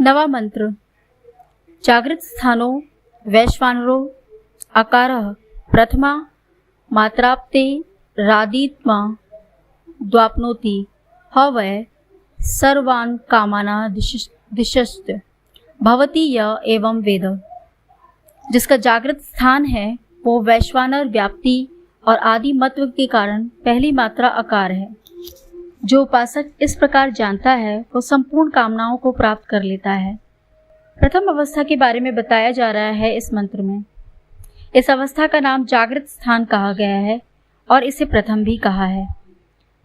नवा मंत्र। जागृत स्थानो वैश्वानरो अकारः प्रथमा मात्राप्ते रादित्मा द्वाप्नोति ह वै सर्वान् कामाना दिशश्च भवति य एवं वेद। जिसका जागृत स्थान है वो वैश्वानर व्याप्ति और आदि मत्व के कारण पहली मात्रा अकार है। जो उपासक इस प्रकार जानता है वो संपूर्ण कामनाओं को प्राप्त कर लेता है। प्रथम अवस्था के बारे में बताया जा रहा है इस मंत्र में। इस अवस्था का नाम जागृत स्थान कहा गया है और इसे प्रथम भी कहा है।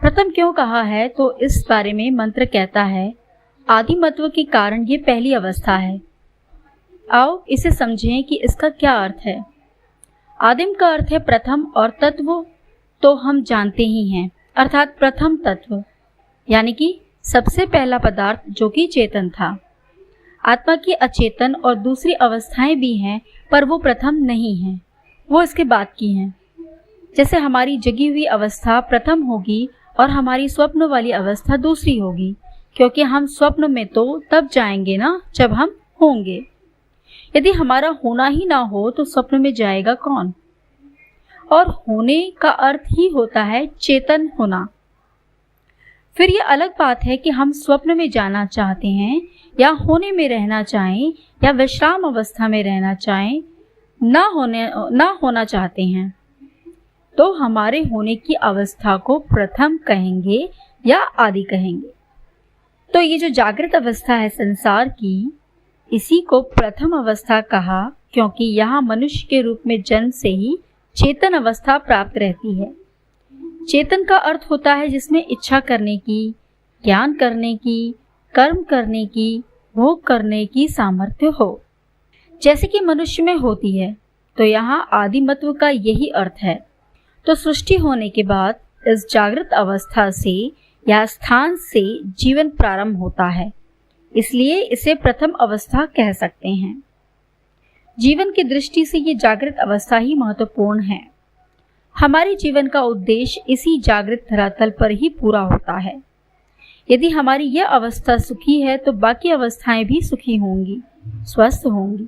प्रथम क्यों कहा है तो इस बारे में मंत्र कहता है आदि मत्व के कारण ये पहली अवस्था है। आओ इसे समझें कि इसका क्या अर्थ है। आदिम का अर्थ है प्रथम और तत्व तो हम जानते ही हैं, अर्थात प्रथम तत्व यानी कि सबसे पहला पदार्थ जो कि चेतन था। आत्मा की अचेतन और दूसरी अवस्थाएं भी हैं पर वो प्रथम नहीं हैं, वो इसके बाद की हैं। जैसे हमारी जगी हुई अवस्था प्रथम होगी और हमारी स्वप्न वाली अवस्था दूसरी होगी, क्योंकि हम स्वप्न में तो तब जाएंगे ना जब हम होंगे। यदि हमारा होना ही ना हो तो स्वप्न में जाएगा कौन। और होने का अर्थ ही होता है चेतन होना। फिर ये अलग बात है कि हम स्वप्न में जाना चाहते हैं या होने में रहना चाहें या विश्राम अवस्था में रहना चाहें, ना होना चाहते हैं, तो हमारे होने की अवस्था को प्रथम कहेंगे या आदि कहेंगे। तो ये जो जागृत अवस्था है संसार की, इसी को प्रथम अवस्था कहा क्योंकि यहाँ मनुष्य के रूप में जन्म से ही चेतन अवस्था प्राप्त रहती है। चेतन का अर्थ होता है जिसमें इच्छा करने की, ज्ञान करने की, कर्म करने की, भोग करने की सामर्थ्य हो, जैसे कि मनुष्य में होती है। तो यहाँ आदिमत्व का यही अर्थ है। तो सृष्टि होने के बाद इस जागृत अवस्था से या स्थान से जीवन प्रारंभ होता है, इसलिए इसे प्रथम अवस्था कह सकते हैं। जीवन की दृष्टि से ये जागृत अवस्था ही महत्वपूर्ण है। हमारे जीवन का उद्देश्य इसी जागृत धरातल पर ही पूरा होता है। यदि हमारी यह अवस्था सुखी है तो बाकी अवस्थाएं भी सुखी होंगी, स्वस्थ होंगी।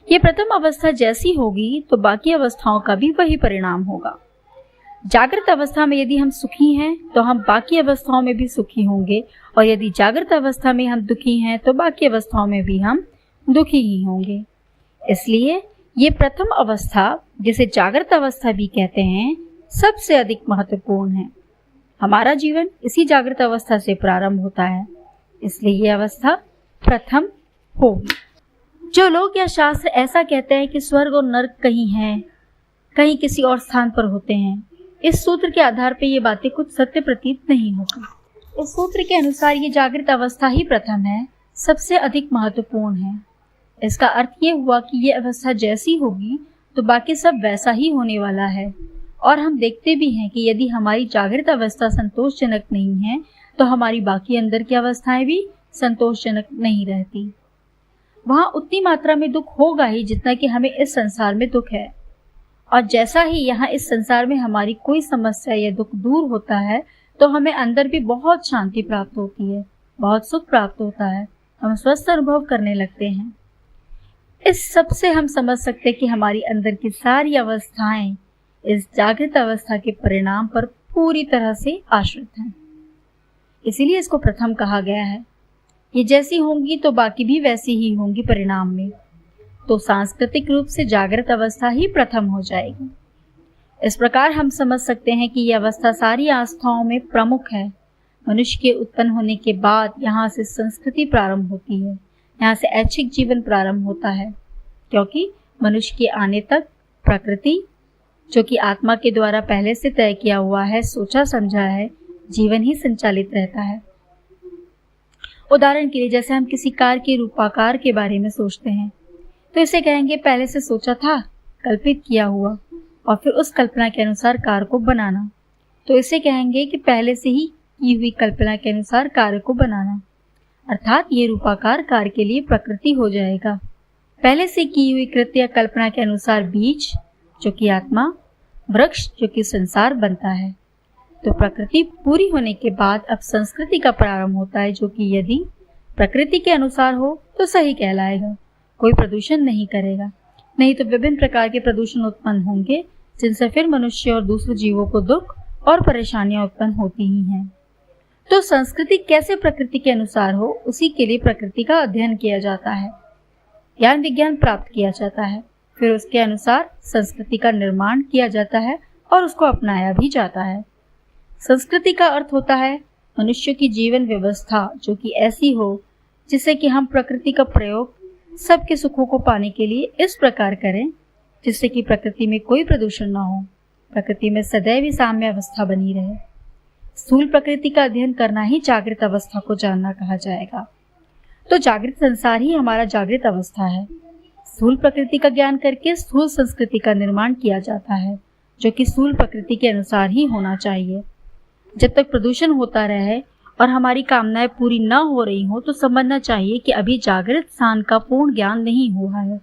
ये प्रथम अवस्था जैसी होगी तो बाकी अवस्थाओं का भी वही परिणाम होगा। जागृत अवस्था में यदि हम सुखी हैं तो हम बाकी अवस्थाओं में भी सुखी होंगे, और यदि जागृत अवस्था में हम दुखी हैं तो बाकी अवस्थाओं में भी हम दुखी ही होंगे। इसलिए ये प्रथम अवस्था, जिसे जागृत अवस्था भी कहते हैं, सबसे अधिक महत्वपूर्ण है। हमारा जीवन इसी जागृत अवस्था से प्रारंभ होता है, इसलिए ये अवस्था प्रथम होगी। जो लोग या शास्त्र ऐसा कहते हैं कि स्वर्ग और नर्क कहीं हैं, कहीं किसी और स्थान पर होते हैं, इस सूत्र के आधार पर ये बातें कुछ सत्य प्रतीत नहीं होती। इस सूत्र के अनुसार ये जागृत अवस्था ही प्रथम है, सबसे अधिक महत्वपूर्ण है। इसका अर्थ ये हुआ कि ये अवस्था जैसी होगी तो बाकी सब वैसा ही होने वाला है। और हम देखते भी हैं कि यदि हमारी जागृत अवस्था संतोषजनक नहीं है तो हमारी बाकी अंदर की अवस्थाएं भी संतोषजनक नहीं रहती। वहाँ उतनी मात्रा में दुख होगा ही जितना कि हमें इस संसार में दुख है। और जैसा ही यहाँ इस संसार में हमारी कोई समस्या या दुख दूर होता है तो हमें अंदर भी बहुत शांति प्राप्त होती है, बहुत सुख प्राप्त होता है, हम स्वस्थ अनुभव करने लगते हैं। इस सब से हम समझ सकते हैं कि हमारी अंदर की सारी अवस्थाएं इस जागृत अवस्था के परिणाम पर पूरी तरह से आश्रित हैं। इसीलिए इसको प्रथम कहा गया है। ये जैसी होंगी तो बाकी भी वैसी ही होंगी परिणाम में। तो सांस्कृतिक रूप से जागृत अवस्था ही प्रथम हो जाएगी। इस प्रकार हम समझ सकते हैं कि यह अवस्था सारी आस्थाओं में प्रमुख है। मनुष्य के उत्पन्न होने के बाद यहाँ से संस्कृति प्रारंभ होती है, यहाँ से ऐच्छिक जीवन प्रारंभ होता है, क्योंकि मनुष्य के आने तक प्रकृति, जो कि आत्मा के द्वारा पहले से तय किया हुआ है, सोचा समझा है, जीवन ही संचालित रहता है। उदाहरण के लिए जैसे हम किसी कार के रूपाकार के बारे में सोचते हैं तो इसे कहेंगे पहले से सोचा था, कल्पित किया हुआ, और फिर उस कल्पना के अनुसार कार को बनाना। तो इसे कहेंगे कि पहले से ही की हुई कल्पना के अनुसार कार्य को बनाना, अर्थात ये रूपाकार कार के लिए प्रकृति हो जाएगा। पहले से की हुई कृत्य या कल्पना के अनुसार बीज, जो कि आत्मा, वृक्ष, जो कि संसार बनता है। तो प्रकृति पूरी होने के बाद अब संस्कृति का प्रारंभ होता है, जो कि यदि प्रकृति के अनुसार हो तो सही कहलाएगा, कोई प्रदूषण नहीं करेगा। नहीं तो विभिन्न प्रकार के प्रदूषण उत्पन्न होंगे, जिनसे फिर मनुष्य और दूसरे जीवों को दुख और परेशानियां उत्पन्न होती ही हैं। तो संस्कृति कैसे प्रकृति के अनुसार हो, उसी के लिए प्रकृति का अध्ययन किया जाता है, ज्ञान विज्ञान प्राप्त किया जाता है, फिर उसके अनुसार संस्कृति का निर्माण किया जाता है और उसको अपनाया भी जाता है। संस्कृति का अर्थ होता है मनुष्य की जीवन व्यवस्था, जो कि ऐसी हो जिससे कि हम प्रकृति का प्रयोग सबके सुखों को पाने के लिए इस प्रकार करें जिससे कि प्रकृति में कोई प्रदूषण ना हो, प्रकृति में सदैव ही साम्य अवस्था बनी रहे। स्थूल प्रकृति का अध्ययन करना ही जागृत अवस्था को जानना कहा जाएगा। तो जागृत संसार ही हमारा जागृत अवस्था है। स्थूल प्रकृति का ज्ञान करके स्थूल संस्कृति का निर्माण किया जाता है, जो कि स्थूल प्रकृति के अनुसार ही होना चाहिए। जब तक प्रदूषण होता रहे और हमारी कामनाएं पूरी न हो रही हो तो समझना चाहिए कि अभी जागृत स्थान का पूर्ण ज्ञान नहीं हुआ है।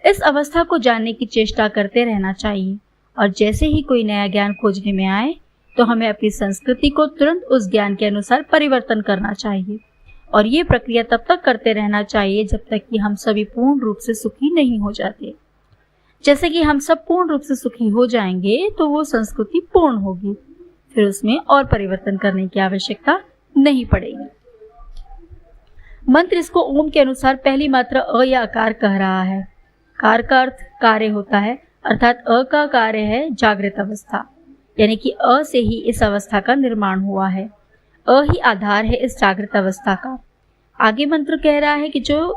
इस अवस्था को जानने की चेष्टा करते रहना चाहिए, और जैसे ही कोई नया ज्ञान खोजने में आए तो हमें अपनी संस्कृति को तुरंत उस ज्ञान के अनुसार परिवर्तन करना चाहिए। और ये प्रक्रिया तब तक करते रहना चाहिए जब तक कि हम सभी पूर्ण रूप से सुखी नहीं हो जाते। जैसे कि हम सब पूर्ण रूप से सुखी हो जाएंगे तो वो संस्कृति पूर्ण होगी, फिर उसमें और परिवर्तन करने की आवश्यकता नहीं पड़ेगी। मंत्र इसको ओम के अनुसार पहली मात्रा अ या आकार कह रहा है। कार का अर्थ कार्य होता है, अर्थात अ का कार्य है जागृत अवस्था, यानी कि अ से ही इस अवस्था का निर्माण हुआ है। अ ही आधार है इस जागृत अवस्था का। आगे मंत्र कह रहा है कि जो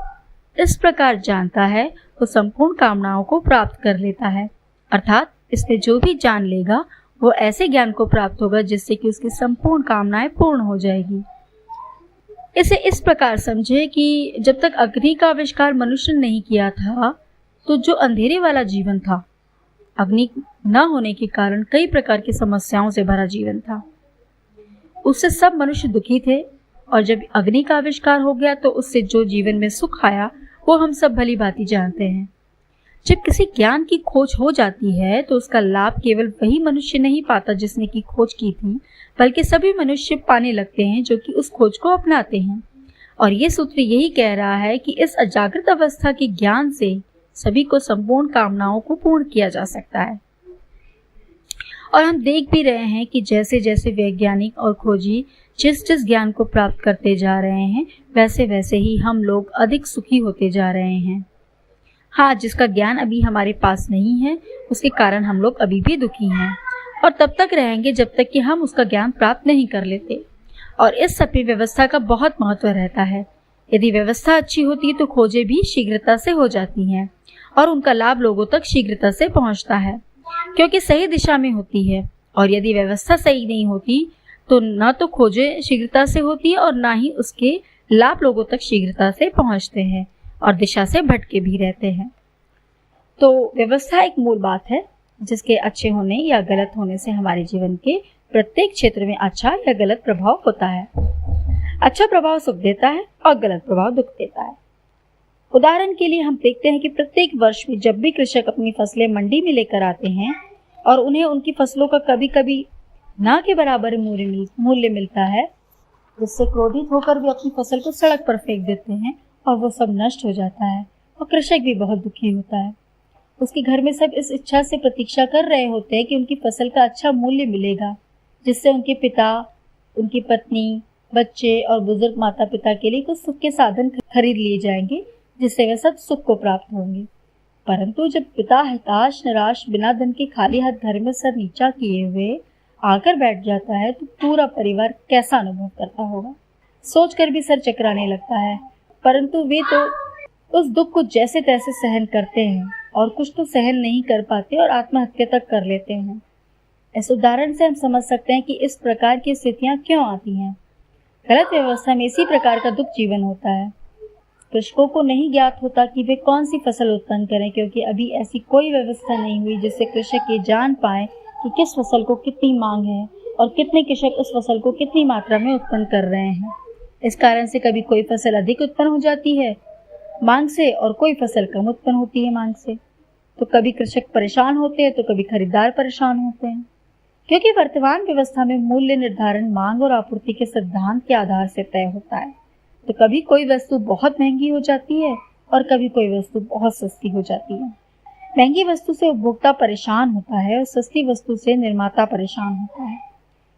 इस प्रकार जानता है वो संपूर्ण कामनाओं को प्राप्त कर लेता है, अर्थात इसने जो भी जान लेगा वो ऐसे ज्ञान को प्राप्त होगा जिससे कि उसकी संपूर्ण कामनाएं पूर्ण हो जाएगी। इसे इस प्रकार समझे कि जब तक अग्नि का आविष्कार मनुष्य ने नहीं किया था तो जो अंधेरे वाला जीवन था, अग्नि न होने के कारण कई प्रकार की समस्याओं से भरा जीवन था, उससे सब मनुष्य दुखी थे। और जब अग्नि का आविष्कार हो गया तो उससे जो जीवन में सुख आया वो हम सब भली भांति जानते हैं। जब किसी ज्ञान की खोज हो जाती है तो उसका लाभ केवल वही मनुष्य नहीं पाता जिसने की खोज की थी, बल्कि सभी मनुष्य पाने लगते हैं जो कि उस खोज को अपनाते हैं। और ये सूत्र यही कह रहा है कि इस अजागृत अवस्था के ज्ञान से सभी को संपूर्ण कामनाओं को पूर्ण किया जा सकता है। और हम देख भी रहे हैं कि जैसे जैसे वैज्ञानिक और खोजी जिस जिस ज्ञान को प्राप्त करते जा रहे हैं वैसे वैसे ही हम लोग अधिक सुखी होते जा रहे हैं। हाँ, जिसका ज्ञान अभी हमारे पास नहीं है उसके कारण हम लोग अभी भी दुखी हैं और तब तक रहेंगे जब तक कि हम उसका ज्ञान प्राप्त नहीं कर लेते। और इस सभी व्यवस्था का बहुत महत्व रहता है। यदि व्यवस्था अच्छी होती तो खोजें भी शीघ्रता से हो जाती हैं और उनका लाभ लोगों तक शीघ्रता से पहुंचता है, क्योंकि सही दिशा में होती है। और यदि व्यवस्था सही नहीं होती तो न तो खोजें शीघ्रता से होती है और ना ही उसके लाभ लोगों तक शीघ्रता से पहुंचते हैं और दिशा से भटके भी रहते हैं। तो व्यवस्था एक मूल बात है जिसके अच्छे होने या गलत होने से हमारे जीवन के प्रत्येक क्षेत्र में अच्छा या गलत प्रभाव होता है। अच्छा प्रभाव सुख देता है और गलत प्रभाव दुख देता है। उदाहरण के लिए हम देखते हैं कि प्रत्येक वर्ष में जब भी कृषक अपनी फसलें मंडी में लेकर आते हैं और उन्हें उनकी फसलों का कभी कभी ना के बराबर मूल्य मिलता है, जिससे क्रोधित होकर वे अपनी फसल को सड़क पर फेंक देते हैं और वो सब नष्ट हो जाता है और कृषक भी बहुत दुखी होता है। उसके घर में सब इस इच्छा से प्रतीक्षा कर रहे होते हैं कि उनकी फसल का अच्छा मूल्य मिलेगा, जिससे उनके पिता, उनकी पत्नी, बच्चे और बुजुर्ग माता पिता के लिए कुछ सुख के साधन खरीद लिए जाएंगे, जिससे वे सब सुख को प्राप्त होंगे। परंतु जब पिता हताश निराश बिना धन के खाली हाथ घर में सर नीचा किए हुए आकर बैठ जाता है तो पूरा परिवार कैसा अनुभव करता होगा, सोचकर भी सर चकराने लगता है। परंतु वे तो उस दुख को जैसे तैसे सहन करते हैं और कुछ तो सहन नहीं कर पाते और आत्महत्या तक कर लेते हैं। इस उदाहरण से हम समझ सकते हैं कि इस प्रकार की स्थितियां क्यों आती हैं। गलत व्यवस्था में इसी प्रकार का दुख जीवन होता है। कृषकों को नहीं ज्ञात होता कि वे कौन सी फसल उत्पन्न करें, क्योंकि अभी ऐसी कोई व्यवस्था नहीं हुई जिससे कृषक ये जान पाए कि किस फसल को कितनी मांग है और कितने कृषक उस फसल को कितनी मात्रा में उत्पन्न कर रहे हैं। इस कारण से कभी कोई फसल अधिक उत्पन्न हो जाती है मांग से और कोई फसल कम उत्पन्न होती है मांग से। तो कभी कृषक परेशान होते हैं तो कभी खरीदार परेशान होते हैं, क्योंकि वर्तमान व्यवस्था में मूल्य निर्धारण मांग और आपूर्ति के सिद्धांत के आधार से तय होता है। तो कभी कोई वस्तु बहुत महंगी हो जाती है और कभी कोई वस्तु बहुत सस्ती हो जाती है। महंगी वस्तु से उपभोक्ता परेशान होता है और सस्ती वस्तु से निर्माता परेशान होता है।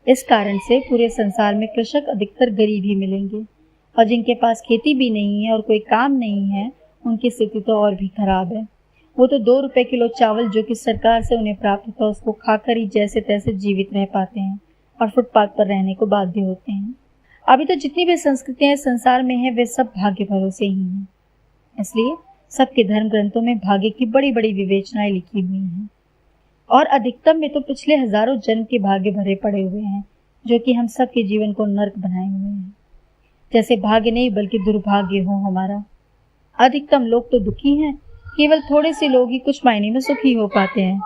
इस कारण से पूरे संसार में कृषक अधिकतर गरीब ही मिलेंगे, और जिनके पास खेती भी नहीं है और कोई काम नहीं है, उनकी स्थिति तो और भी खराब है। वो तो 2 रुपए किलो चावल जो कि सरकार से उन्हें प्राप्त होता है उसको खाकर ही जैसे तैसे जीवित रह पाते हैं और फुटपाथ पर रहने को बाध्य होते हैं। अभी तो जितनी भी संस्कृतियां संसार में हैं वे सब भाग्य भरोसे ही हैं। इसलिए सबके धर्म ग्रंथों में भाग्य की बड़ी बड़ी विवेचनाएं लिखी हुई हैं, और अधिकतम में तो पिछले हजारों जन्म के भाग्य भरे पड़े हुए हैं, जो कि हम सबके जीवन को नर्क बनाए हुए हैं। जैसे भाग्य नहीं बल्कि दुर्भाग्य हो हमारा। अधिकतम लोग तो दुखी हैं, केवल थोड़े से लोग ही कुछ मायने में सुखी हो पाते हैं।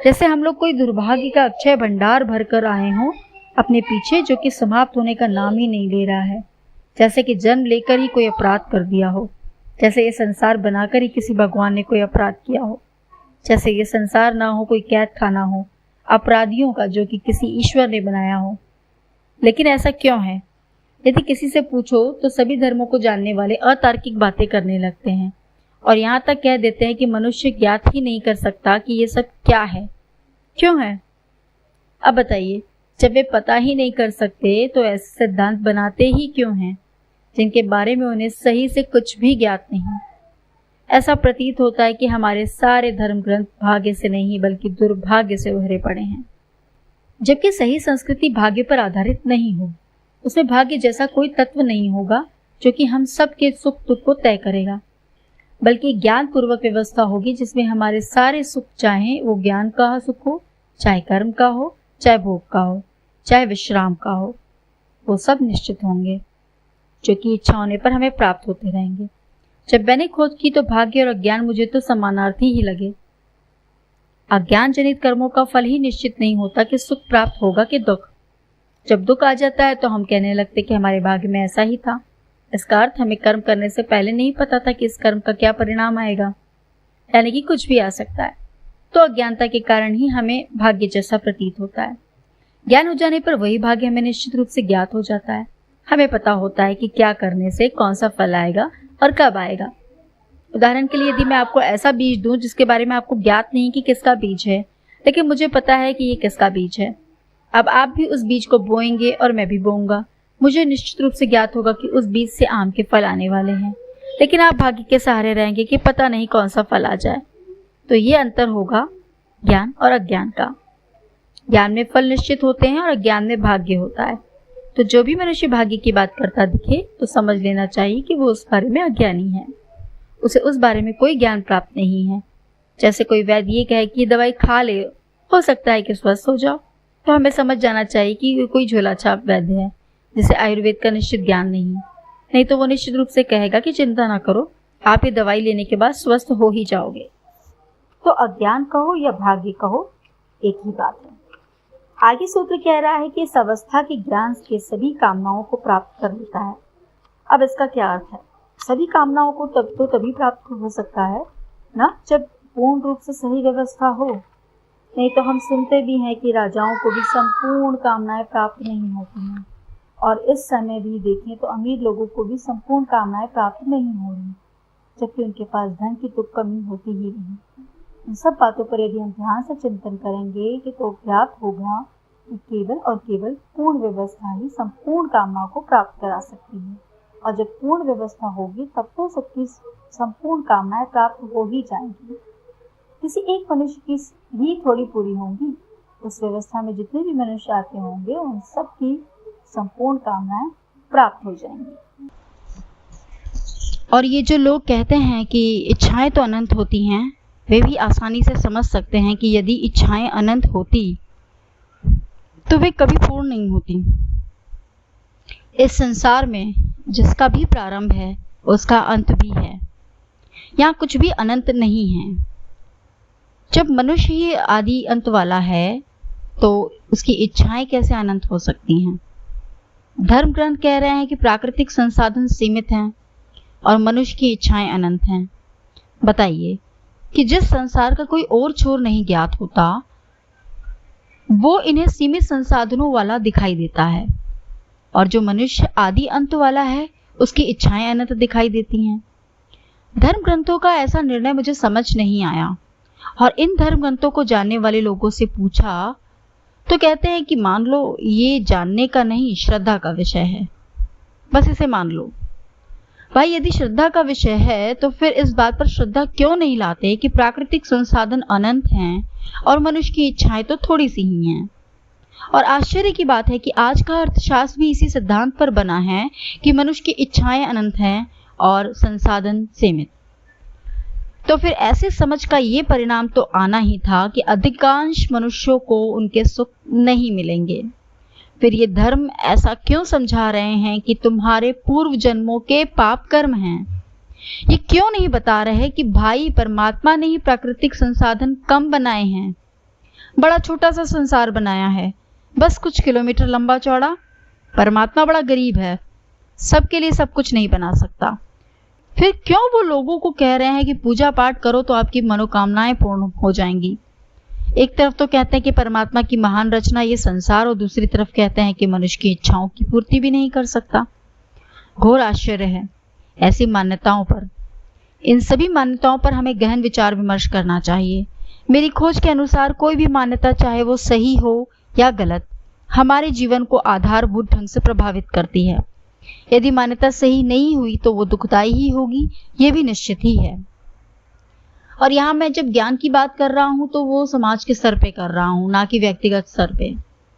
जैसे हम लोग कोई दुर्भाग्य का अक्षय भंडार भर कर आए हों अपने पीछे, जो कि समाप्त होने का नाम ही नहीं ले रहा है। जैसे कि जन्म लेकर ही कोई अपराध कर दिया हो, जैसे ये संसार बनाकर ही किसी भगवान ने कोई अपराध किया हो, जैसे ये संसार ना हो कोई कैद खाना हो अपराधियों का जो कि किसी ईश्वर ने बनाया हो। लेकिन ऐसा क्यों है? यदि किसी से पूछो तो सभी धर्मों को जानने वाले अतार्किक बातें करने लगते हैं, और यहाँ तक कह देते हैं कि मनुष्य ज्ञात ही नहीं कर सकता कि ये सब क्या है, क्यों है। अब बताइए, जब वे पता ही नहीं कर सकते तो ऐसे सिद्धांत बनाते ही क्यों हैं जिनके बारे में उन्हें सही से कुछ भी ज्ञात नहीं। ऐसा प्रतीत होता है कि हमारे सारे धर्म ग्रंथ भाग्य से नहीं बल्कि दुर्भाग्य से भरे पड़े हैं। जबकि सही संस्कृति भाग्य पर आधारित नहीं हो, उसमें भाग्य जैसा कोई तत्व नहीं होगा जो कि हम सब के सुख दुख को तय करेगा, बल्कि ज्ञान पूर्वक व्यवस्था होगी जिसमें हमारे सारे सुख, चाहे वो ज्ञान का सुख हो, चाहे कर्म का हो, चाहे भोग का हो, चाहे विश्राम का हो, वो सब निश्चित होंगे, जो कि इच्छा होने पर हमें प्राप्त होते रहेंगे। जब मैंने खोज की तो भाग्य और अज्ञान मुझे तो समानार्थी ही लगे। अज्ञान जनित कर्मों का फल ही निश्चित नहीं होता कि सुख प्राप्त होगा कि दुख। जब दुख आ जाता है तो हम कहने लगते कि हमारे भाग्य में ऐसा ही था। इसका अर्थ हमें कर्म करने से पहले नहीं पता था कि इस कर्म का क्या परिणाम आएगा, यानी कि कुछ भी आ सकता है। तो अज्ञानता के कारण ही हमें भाग्य जैसा प्रतीत होता है। ज्ञान हो जाने पर वही भाग्य हमें निश्चित रूप से ज्ञात हो जाता है। हमें पता होता है कि क्या करने से कौन सा फल आएगा और कब आएगा। उदाहरण के लिए, यदि मैं आपको ऐसा बीज दूं जिसके बारे में आपको ज्ञात नहीं कि किसका बीज है, लेकिन मुझे पता है कि ये किसका बीज है। अब आप भी उस बीज को बोएंगे और मैं भी बोऊंगा। मुझे निश्चित रूप से ज्ञात होगा कि उस बीज से आम के फल आने वाले हैं, लेकिन आप भाग्य के सहारे रहेंगे कि पता नहीं कौन सा फल आ जाए। तो ये अंतर होगा ज्ञान और अज्ञान का। ज्ञान में फल निश्चित होते हैं और अज्ञान में भाग्य होता है। तो जो भी मनुष्य भाग्य की बात करता दिखे तो समझ लेना चाहिए कि वो उस बारे में अज्ञानी है, उसे उस बारे में कोई ज्ञान प्राप्त नहीं है। जैसे कोई वैद्य ये कहे कि दवाई खा ले, हो सकता है कि स्वस्थ हो जाओ, तो हमें समझ जाना चाहिए कि कोई झोला छाप वैद्य है जिसे आयुर्वेद का निश्चित ज्ञान नहीं तो वो निश्चित रूप से कहेगा कि चिंता ना करो, आप ये दवाई लेने के बाद स्वस्थ हो ही जाओगे। तो अज्ञान कहो या भाग्य कहो, एक ही बात है। आगे सूत्र कह रहा है कि इस अवस्था के ज्ञान के सभी कामनाओं को प्राप्त कर लेता है। अब इसका क्या अर्थ है? सभी कामनाओं को तभी प्राप्त हो सकता है ना जब पूर्ण रूप से सही व्यवस्था हो। नहीं तो हम सुनते भी हैं कि राजाओं को भी संपूर्ण कामनाएं प्राप्त नहीं होती हैं, और इस समय भी देखें तो अमीर लोगों को भी संपूर्ण कामनाएं प्राप्त नहीं हो रही, जबकि उनके पास धन की तो कमी होती ही नहीं। इन सब बातों पर यदि हम ध्यान से चिंतन करेंगे कि तो ज्ञात होगा कि केवल और केवल पूर्ण व्यवस्था ही संपूर्ण कामनाओं को प्राप्त करा सकती है, और जब पूर्ण व्यवस्था होगी तब तो सबकी संपूर्ण कामनाएं प्राप्त हो ही जाएंगी। किसी एक मनुष्य की ही थोड़ी पूरी होंगी, उस व्यवस्था में जितने भी मनुष्य आते होंगे उन सब की संपूर्ण कामनाएं प्राप्त हो जाएंगी। और ये जो लोग कहते हैं कि इच्छाएं तो अनंत होती हैं, वे भी आसानी से समझ सकते हैं कि यदि इच्छाएं अनंत होती तो वे कभी पूर्ण नहीं होती। इस संसार में जिसका भी प्रारंभ है उसका अंत भी है, यहाँ कुछ भी अनंत नहीं है। जब मनुष्य ही आदि अंत वाला है तो उसकी इच्छाएं कैसे अनंत हो सकती हैं? धर्म ग्रंथ कह रहे हैं कि प्राकृतिक संसाधन सीमित हैं और मनुष्य की इच्छाएं अनंत हैं। बताइए कि जिस संसार का कोई और छोर नहीं ज्ञात होता वो इन्हें सीमित संसाधनों वाला दिखाई देता है, और जो मनुष्य आदि अंत वाला है उसकी इच्छाएं अनंत दिखाई देती हैं। धर्म ग्रंथों का ऐसा निर्णय मुझे समझ नहीं आया, और इन धर्म ग्रंथों को जानने वाले लोगों से पूछा तो कहते हैं कि मान लो ये जानने का नहीं, श्रद्धा का विषय है, बस इसे मान लो। भाई, यदि श्रद्धा का विषय है तो फिर इस बात पर श्रद्धा क्यों नहीं लाते कि प्राकृतिक संसाधन अनंत हैं और मनुष्य की इच्छाएं तो थोड़ी सी ही हैं। और आश्चर्य की बात है कि आज का अर्थशास्त्र भी इसी सिद्धांत पर बना है कि मनुष्य की इच्छाएं अनंत हैं और संसाधन सीमित। तो फिर ऐसे समझ का ये परिणाम तो आना ही था कि अधिकांश मनुष्यों को उनके सुख नहीं मिलेंगे। फिर ये धर्म ऐसा क्यों समझा रहे हैं कि तुम्हारे पूर्व जन्मों के पाप कर्म हैं? ये क्यों नहीं बता रहे कि भाई, परमात्मा ने ही प्राकृतिक संसाधन कम बनाए हैं, बड़ा छोटा सा संसार बनाया है, बस कुछ किलोमीटर लंबा चौड़ा। परमात्मा बड़ा गरीब है, सबके लिए सब कुछ नहीं बना सकता। फिर क्यों वो लोगों को कह रहे हैं कि पूजा पाठ करो तो आपकी मनोकामनाएं पूर्ण हो जाएंगी? एक तरफ तो कहते हैं कि परमात्मा की महान रचना ये संसार, और दूसरी तरफ कहते हैं कि मनुष्य की इच्छाओं की पूर्ति भी नहीं कर सकता। घोर आश्चर्य है ऐसी मान्यताओं पर। इन सभी मान्यताओं पर हमें गहन विचार विमर्श करना चाहिए। मेरी खोज के अनुसार कोई भी मान्यता, चाहे वो सही हो या गलत, हमारे जीवन को आधारभूत ढंग से प्रभावित करती है। यदि मान्यता सही नहीं हुई तो वो दुखदायी ही होगी, ये भी निश्चित ही है। और यहाँ मैं जब ज्ञान की बात कर रहा हूँ तो वो समाज के स्तर पे कर रहा हूँ, ना कि व्यक्तिगत स्तर पे।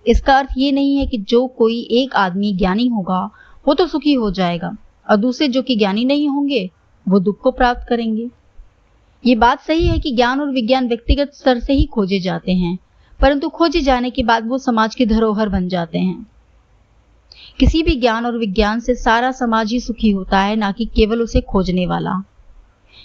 इसका अर्थ ये नहीं है कि जो कोई एक आदमी ज्ञानी होगा वो तो सुखी हो जाएगा और दूसरे जो कि ज्ञानी नहीं होंगे वो दुख को प्राप्त करेंगे। ये बात सही है कि ज्ञान और विज्ञान व्यक्तिगत स्तर से ही खोजे जाते हैं, परंतु खोजे जाने के बाद वो समाज की धरोहर बन जाते हैं। किसी भी ज्ञान और विज्ञान से सारा समाज ही सुखी होता है, ना कि केवल उसे खोजने वाला।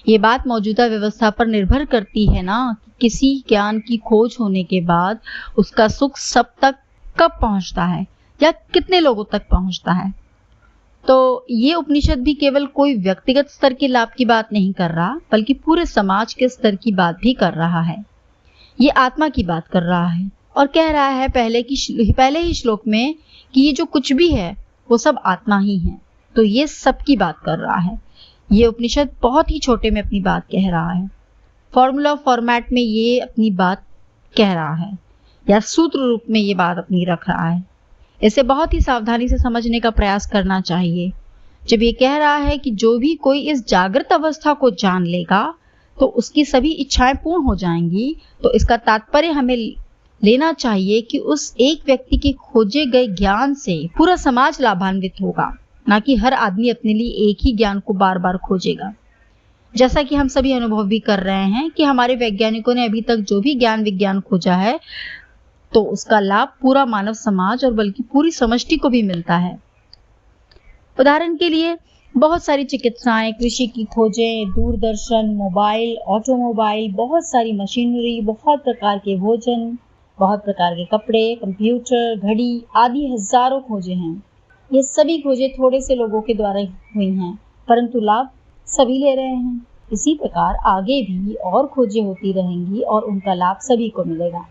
ये बात मौजूदा व्यवस्था पर निर्भर करती है ना कि किसी ज्ञान की खोज होने के बाद उसका सुख सब तक कब पहुंचता है या कितने लोगों तक पहुंचता है। तो ये उपनिषद भी केवल कोई व्यक्तिगत स्तर के लाभ की बात नहीं कर रहा, बल्कि पूरे समाज के स्तर की बात भी कर रहा है। ये आत्मा की बात कर रहा है और कह रहा है पहले ही श्लोक में कि ये जो कुछ भी है वो सब आत्मा ही है। तो ये सब की बात कर रहा है। ये उपनिषद बहुत ही छोटे में अपनी बात कह रहा है, फॉर्मूला फॉर्मेट में ये अपनी बात कह रहा है, या सूत्र रूप में ये बात अपनी रख रहा है। इसे बहुत ही सावधानी से समझने का प्रयास करना चाहिए। जब ये कह रहा है कि जो भी कोई इस जागृत अवस्था को जान लेगा तो उसकी सभी इच्छाएं पूर्ण हो जाएंगी, तो इसका तात्पर्य हमें लेना चाहिए कि उस एक व्यक्ति के खोजे गए ज्ञान से पूरा समाज लाभान्वित होगा, ना कि हर आदमी अपने लिए एक ही ज्ञान को बार बार खोजेगा। जैसा कि हम सभी अनुभव भी कर रहे हैं कि हमारे वैज्ञानिकों ने अभी तक जो भी ज्ञान विज्ञान खोजा है तो उसका लाभ पूरा मानव समाज और बल्कि पूरी समष्टि को भी मिलता है। उदाहरण के लिए बहुत सारी चिकित्साएं, कृषि की खोजें, दूरदर्शन, मोबाइल, ऑटोमोबाइल, बहुत सारी मशीनरी, बहुत प्रकार के भोजन, बहुत प्रकार के कपड़े, कंप्यूटर, घड़ी आदि हजारों खोजें हैं। ये सभी खोजें थोड़े से लोगों के द्वारा हुई हैं, परंतु लाभ सभी ले रहे हैं। इसी प्रकार आगे भी और खोजें होती रहेंगी और उनका लाभ सभी को मिलेगा।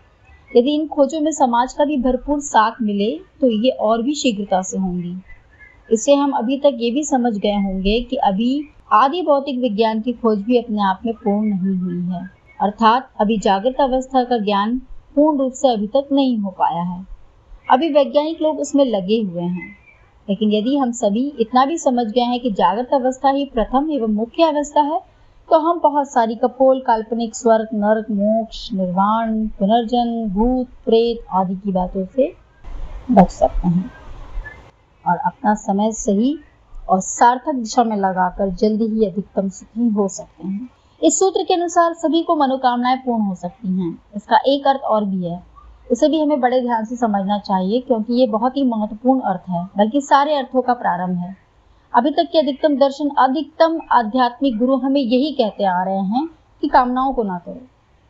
यदि इन खोजों में समाज का भी भरपूर साथ मिले तो ये और भी शीघ्रता से होंगी। इससे हम अभी तक ये भी समझ गए होंगे कि अभी आदि भौतिक विज्ञान की खोज भी अपने आप में पूर्ण नहीं हुई है, अर्थात अभी जागृत अवस्था का ज्ञान पूर्ण रूप से अभी तक नहीं हो पाया है। अभी वैज्ञानिक लोग उसमें लगे हुए हैं, लेकिन यदि हम सभी इतना भी समझ गए हैं कि जागृत अवस्था ही प्रथम एवं मुख्य अवस्था है, तो हम बहुत सारी कपोल, काल्पनिक स्वर्ग, नरक, मोक्ष, निर्वाण, पुनर्जन्म, भूत, प्रेत आदि की बातों से बच सकते हैं और अपना समय सही और सार्थक दिशा में लगाकर जल्दी ही अधिकतम सुखी हो सकते हैं। इस सूत्र के अनुसार सभी को मनोकामनाएं पूर्ण हो सकती हैं। इसका एक अर्थ और भी है, उसे भी हमें बड़े ध्यान से समझना चाहिए, क्योंकि ये बहुत ही महत्वपूर्ण अर्थ है, बल्कि सारे अर्थों का प्रारंभ है। अभी तक के अधिकतम दर्शन, अधिकतम आध्यात्मिक गुरु हमें यही कहते आ रहे हैं कि कामनाओं को ना करो,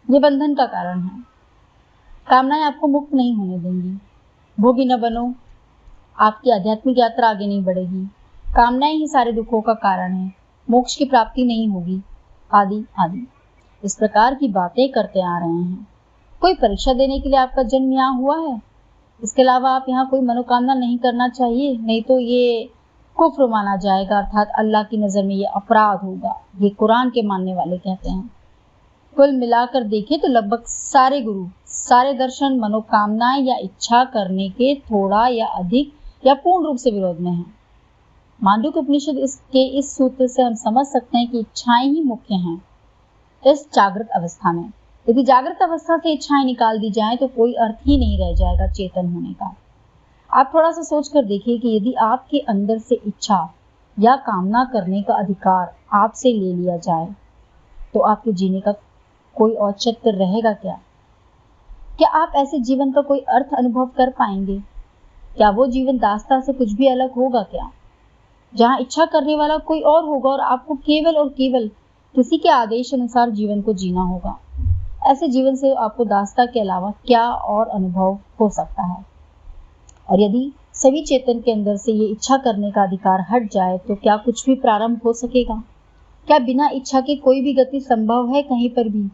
ये बंधन का कारण है। कामनाएं आपको मुक्त नहीं होने देंगी। भोगी न बनो, आपकी आध्यात्मिक यात्रा आगे नहीं बढ़ेगी। कामनाएं ही सारे दुखों का कारण है, मोक्ष की प्राप्ति नहीं होगी, आदि आदि। इस प्रकार की बातें करते आ रहे हैं। कोई परीक्षा देने के लिए आपका जन्म यहाँ हुआ है? इसके अलावा आप यहाँ कोई मनोकामना नहीं करना चाहिए, नहीं तो ये कुफ्र माना जाएगा, अर्थात अल्लाह की नज़र में ये अपराध होगा। ये कुरान के मानने वाले कहते हैं। कुल मिलाकर देखें तो लगभग सारे गुरु, सारे दर्शन मनोकामनाएं या इच्छा करने के थोड़ा या अधिक या पूर्ण रूप से विरोध में हैं। मांडूक्य उपनिषद इस सूत्र से हम समझ सकते हैं कि इच्छाएं ही मुख्य हैं इस जागृत अवस्था में। यदि जागृत अवस्था से इच्छाएं निकाल दी जाएं तो कोई अर्थ ही नहीं रह जाएगा चेतन होने का। आप थोड़ा सा सोच कर देखिए कि यदि आपके अंदर से इच्छा या कामना करने का अधिकार आपसे ले लिया जाए तो आपके जीने का कोई औचित्य रहेगा क्या? क्या आप ऐसे जीवन का कोई अर्थ अनुभव कर पाएंगे? क्या वो जीवन दास्ता से कुछ भी अलग होगा क्या, जहाँ इच्छा करने वाला कोई और होगा और आपको केवल और केवल किसी के आदेश अनुसार जीवन को जीना होगा? ऐसे जीवन से आपको दास्ता के अलावा क्या और अनुभव हो सकता है? और यदि सभी चेतन के अंदर से ये इच्छा करने का अधिकार हट जाए तो क्या कुछ भी प्रारंभ हो सकेगा? क्या बिना इच्छा के कोई भी गति संभव है कहीं पर भी?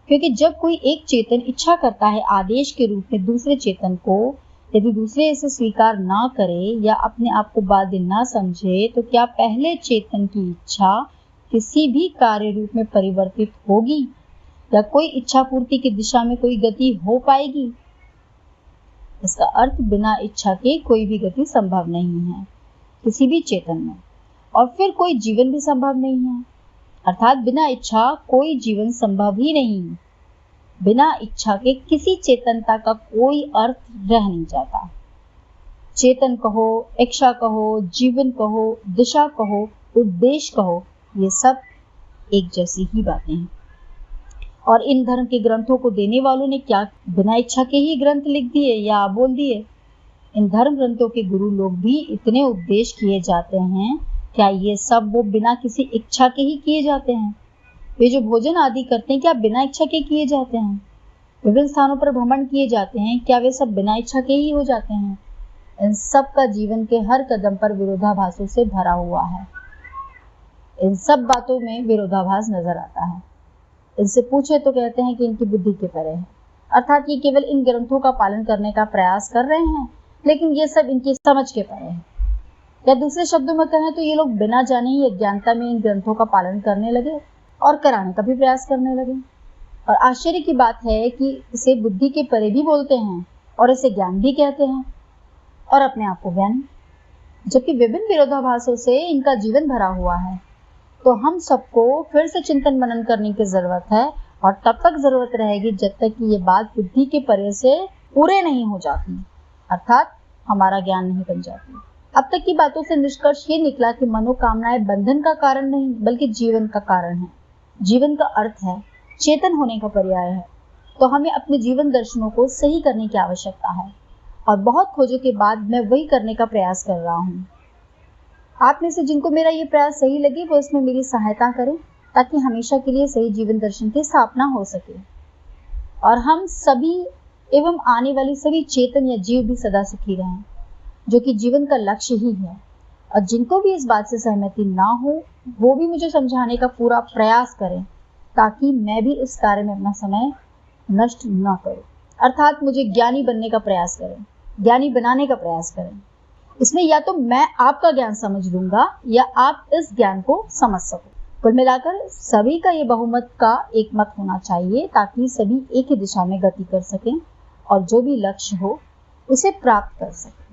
क्योंकि जब कोई एक चेतन इच्छा करता है आदेश के रूप में दूसरे चेतन को, यदि दूसरे इसे स्वीकार ना करे या अपने आप को बाध्य ना समझे तो क्या पहले चेतन की इच्छा किसी भी कार्य रूप में परिवर्तित होगी या कोई इच्छा पूर्ति की दिशा में कोई गति हो पाएगी? इसका अर्थ बिना इच्छा के कोई भी गति संभव नहीं है किसी भी चेतन में, और फिर कोई जीवन भी संभव नहीं है। अर्थात बिना इच्छा कोई जीवन संभव ही नहीं। बिना इच्छा के किसी चेतनता का कोई अर्थ रह नहीं जाता। चेतन कहो, इच्छा कहो, जीवन कहो, दिशा कहो, उद्देश्य कहो, ये सब एक जैसी ही बातें हैं। और इन धर्म के ग्रंथों को देने वालों ने क्या बिना इच्छा के ही ग्रंथ लिख दिए या बोल दिए? इन धर्म ग्रंथों के गुरु लोग भी इतने उपदेश किए जाते हैं, क्या ये सब वो बिना किसी इच्छा के ही किए जाते हैं? वे जो भोजन आदि करते हैं क्या बिना इच्छा के किए जाते हैं? विभिन्न स्थानों पर भ्रमण किए जाते हैं, क्या वे सब बिना इच्छा के ही हो जाते हैं? इन सब का जीवन के हर कदम पर विरोधाभासों से भरा हुआ है। इन सब बातों में विरोधाभास नजर आता है। इनसे पूछे तो कहते हैं कि इनकी बुद्धि के परे है, अर्थात ये केवल इन ग्रंथों का पालन करने का प्रयास कर रहे हैं, लेकिन ये सब इनकी समझ के परे है। या दूसरे शब्दों में कहें तो ये लोग बिना जाने ही अज्ञानता में इन ग्रंथों का पालन करने लगे और कराने का भी प्रयास करने लगे। और आश्चर्य की बात है कि इसे बुद्धि के परे भी बोलते हैं और इसे ज्ञान भी कहते हैं और अपने आप को ज्ञानी, जबकि विभिन्न विरोधाभासों से इनका जीवन भरा हुआ है। तो हम सबको फिर से चिंतन मनन करने की जरूरत है, और तब तक जरूरत रहेगी जब तक कि ये बात बुद्धि के परे से पूरे नहीं हो जाती, अर्थात हमारा ज्ञान नहीं बन जाती। अब तक की बातों से निष्कर्ष ये निकला कि मनोकामनाएं बंधन का कारण नहीं बल्कि जीवन का कारण है। जीवन का अर्थ है, चेतन होने का पर्याय है। तो हमें अपने जीवन दर्शनों को सही करने की आवश्यकता है, और बहुत खोजों के बाद मैं वही करने का प्रयास कर रहा हूँ। आप में से जिनको मेरा ये प्रयास सही लगे वो इसमें मेरी सहायता करें, ताकि हमेशा के लिए सही जीवन दर्शन की स्थापना हो सके और हम सभी एवं आने वाली सभी चेतन या जीव भी सदा सुखी रहें, जो कि जीवन का लक्ष्य ही है। और जिनको भी इस बात से सहमति ना हो वो भी मुझे समझाने का पूरा प्रयास करें, ताकि मैं भी इस कार्य में अपना समय नष्ट ना करूं। अर्थात मुझे ज्ञानी बनने का प्रयास करें, ज्ञानी बनाने का प्रयास करें। इसमें या तो मैं आपका ज्ञान समझ लूंगा या आप इस ज्ञान को समझ सको। कुल मिलाकर सभी का ये बहुमत का एक मत होना चाहिए, ताकि सभी एक ही दिशा में गति कर सकें और जो भी लक्ष्य हो उसे प्राप्त कर सकें।